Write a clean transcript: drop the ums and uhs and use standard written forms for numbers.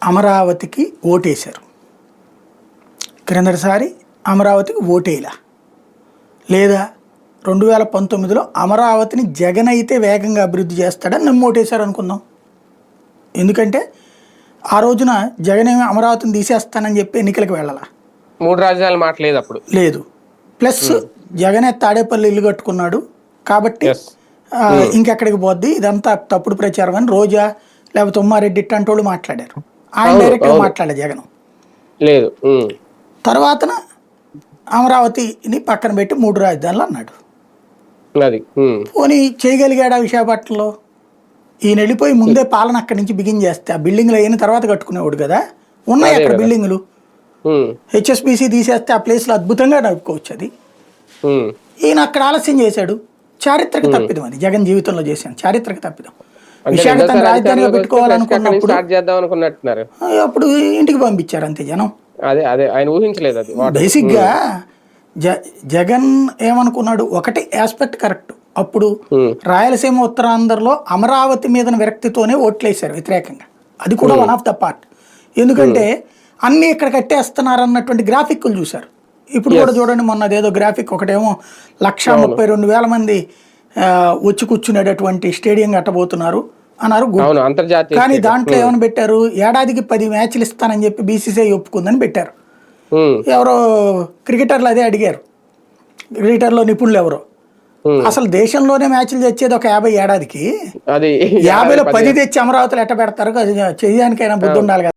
అమరావతికి ఓటేశారు. క్రిందటిసారి అమరావతికి ఓటేలా లేదా 2019లో అమరావతిని జగన్ అయితే వేగంగా అభివృద్ధి చేస్తాడని నమ్మి ఓటేశారు అనుకుందాం. ఎందుకంటే ఆ రోజున జగన్ ఏమి అమరావతిని తీసేస్తానని చెప్పి ఎన్నికలకు వెళ్ళాల. 3 రాజధానుల మాట లేదు అప్పుడు. లేదు. ప్లస్ జగనే తాడేపల్లి ఇల్లు కట్టుకున్నాడు కాబట్టి ఇంకెక్కడికి పోద్ది, ఇదంతా తప్పుడు ప్రచారం అని రోజా లేకపోతే ఉమ్మారెడ్డి ఇట్టంటోళ్ళు మాట్లాడారు. ఆయన డైరెక్ట్గా మాట్లాడారు జగన్. లేదు. తర్వాతన అమరావతిని పక్కన పెట్టి 3 రాజధానులు అన్నాడు. పోనీ చేయగలిగాడా విశాఖపట్నంలో? ఈయన వెళ్ళిపోయి ముందే పాలన అక్కడి నుంచి బిగిన్ చేస్తే ఆ బిల్డింగ్లు అయిన తర్వాత కట్టుకునేవాడు కదా. ఉన్నాయి అక్కడ బిల్డింగులు. హెచ్ఎస్బిసి తీసేస్తే ఆ ప్లేస్లో అద్భుతంగా నడుపుకోవచ్చు. అది ఈయన అక్కడ ఆలస్యం చేశాడు. చారిత్రక తప్పిదం అది జగన్ జీవితంలో చేశాను, చారిత్రక తప్పిదం. విశాఖపట్నం రాజధానిగా పెట్టుకోవాలనుకున్నప్పుడు అప్పుడు ఇంటికి పంపించారు అంతే జనం. ఆయన ఊహించలేదు అది. బేసిక్గా జగన్ ఏమనుకున్నాడు, ఒకటి ఆస్పెక్ట్ కరెక్ట్. అప్పుడు రాయలసీమ ఉత్తరాంధ్రలో అమరావతి మీద విరక్తితోనే ఓట్లేశారు వ్యతిరేకంగా. అది కూడా వన్ ఆఫ్ ద పార్ట్. ఎందుకంటే అన్నీ ఇక్కడ కట్టేస్తున్నారు అన్నటువంటి గ్రాఫిక్లు చూశారు. ఇప్పుడు కూడా చూడండి, మొన్నదేదో గ్రాఫిక్ ఒకటేమో 132,000 మంది వచ్చి కూర్చునేటటువంటి స్టేడియం కట్టబోతున్నారు అన్నారు. కానీ దాంట్లో ఏమని పెట్టారు, ఏడాదికి 10 మ్యాచ్లు ఇస్తానని చెప్పి బీసీసీఐ ఒప్పుకుందని పెట్టారు. ఎవరో క్రికెటర్లు అదే అడిగారు, క్రికెటర్లో నిపుణులు ఎవరో. అసలు దేశంలోనే మ్యాచ్లు తెచ్చేది ఒక 50 ఏడాదికి, 50లో 10 తెచ్చి అమరావతిలో ఎట్ట పెడతారు? అది చేయడానికైనా బుద్ధి ఉండాలి కదా.